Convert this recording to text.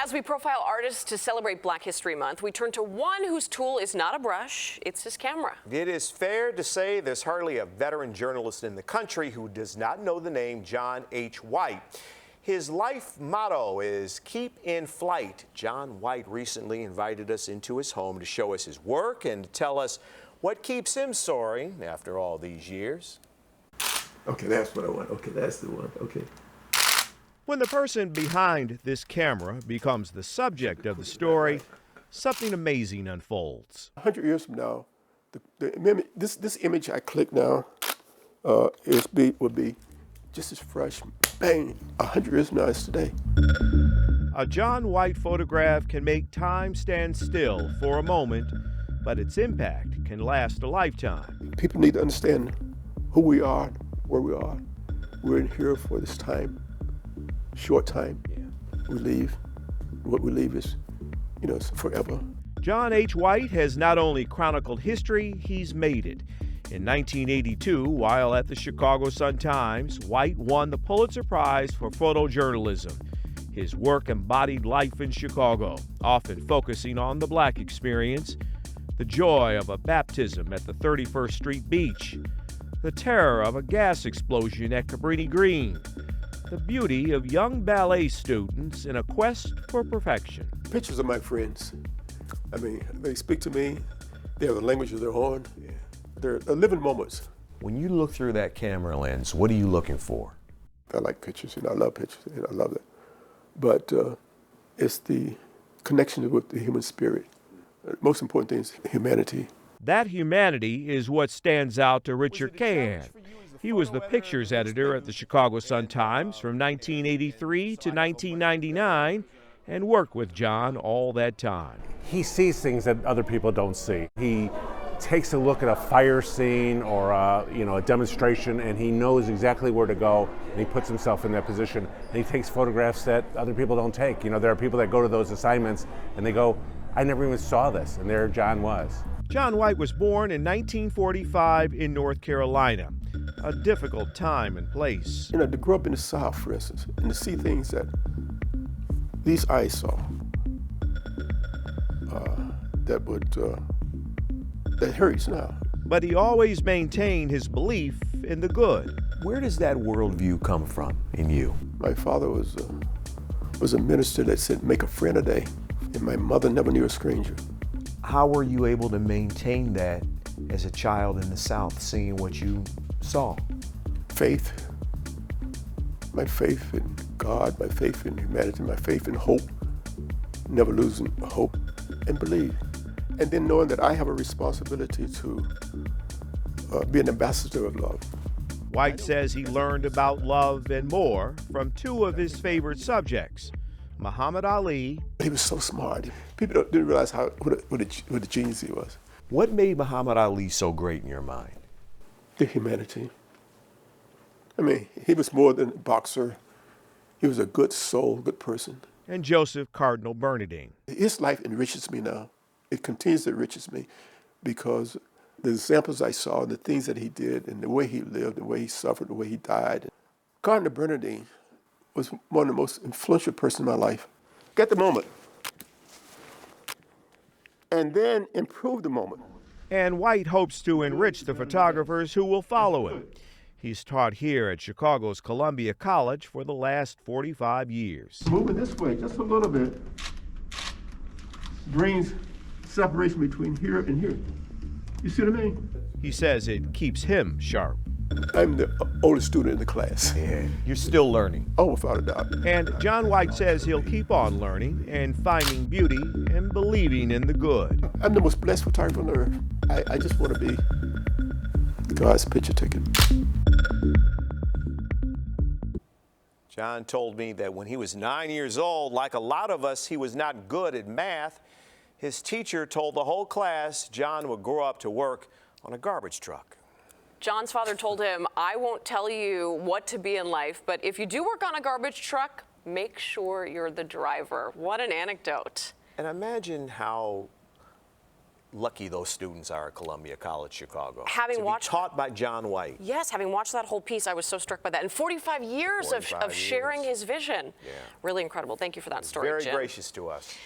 As we profile artists to celebrate Black History Month, we turn to one whose tool is not a brush, it's his camera. It is fair to say there's hardly a veteran journalist in the country who does not know the name John H. White. His life motto is keep in flight. John White recently invited us into his home to show us his work and to tell us what keeps him soaring after all these years. Okay, that's what I want. Okay, that's the one. Okay. When the person behind this camera becomes the subject of the story, something amazing unfolds. 100 years from now, this image I click now would be just as fresh, bang, 100 years from now as today. A John White photograph can make time stand still for a moment, but its impact can last a lifetime. People need to understand who we are, where we are. We're in here for this time. Short time. We leave. What we leave is, it's forever. John H. White has not only chronicled history, he's made it. In 1982, while at the Chicago Sun-Times, White won the Pulitzer Prize for photojournalism. His work embodied life in Chicago, often focusing on the Black experience, the joy of a baptism at the 31st Street beach, the terror of a gas explosion at Cabrini Green, the beauty of young ballet students in a quest for perfection. Pictures are my friends. I mean, they speak to me. They have the language of their own. Yeah. They're living moments. When you look through that camera lens, what are you looking for? I like pictures, I love pictures, I love that. But it's the connection with the human spirit. The most important thing is humanity. That humanity is what stands out to Richard Cahan. He was the pictures editor at the Chicago Sun-Times from 1983 to 1999 and worked with John all that time. He sees things that other people don't see. He takes a look at a fire scene or a demonstration, and he knows exactly where to go, and he puts himself in that position, and he takes photographs that other people don't take. There are people that go to those assignments and they go, I never even saw this, and there John was. John White was born in 1945 in North Carolina, a difficult time and place. To grow up in the South, for instance, and to see things that these eyes saw, that hurts now. But he always maintained his belief in the good. Where does that worldview come from in you? My father was a minister that said, make a friend a day, and my mother never knew a stranger. How were you able to maintain that as a child in the South, seeing what you saw? Faith. My faith in God, my faith in humanity, my faith in hope, never losing hope, and believe. And then knowing that I have a responsibility to be an ambassador of love. White says he learned about love and more from two of his favorite subjects, Muhammad Ali. He was so smart. People didn't realize what a genius he was. What made Muhammad Ali so great in your mind? The humanity. I mean, he was more than a boxer. He was a good soul, good person. And Joseph Cardinal Bernardine. His life enriches me now. It continues to enrich me because the examples I saw, the things that he did, and the way he lived, the way he suffered, the way he died. Cardinal Bernardine was one of the most influential persons in my life. Get the moment. And then improve the moment. And White hopes to enrich the photographers who will follow him. He's taught here at Chicago's Columbia College for the last 45 years. Moving this way just a little bit brings separation between here and here. You see what I mean? He says it keeps him sharp. I'm the oldest student in the class. Yeah, you're still learning. Oh, without a doubt. And John White says he'll keep on learning and finding beauty and believing in the good. I'm the most blessed photographer on earth. I just want to be God's picture taker. John told me that when he was 9 years old, like a lot of us, he was not good at math. His teacher told the whole class John would grow up to work on a garbage truck. John's father told him, I won't tell you what to be in life, but if you do work on a garbage truck, make sure you're the driver. What an anecdote. And imagine how lucky those students are at Columbia College Chicago. Having to watched be taught by John White. Yes, having watched that whole piece, I was so struck by that. And 45 years 45 of sharing years. his vision. Yeah. Really incredible. Thank you for that story, Very Jim. gracious to us.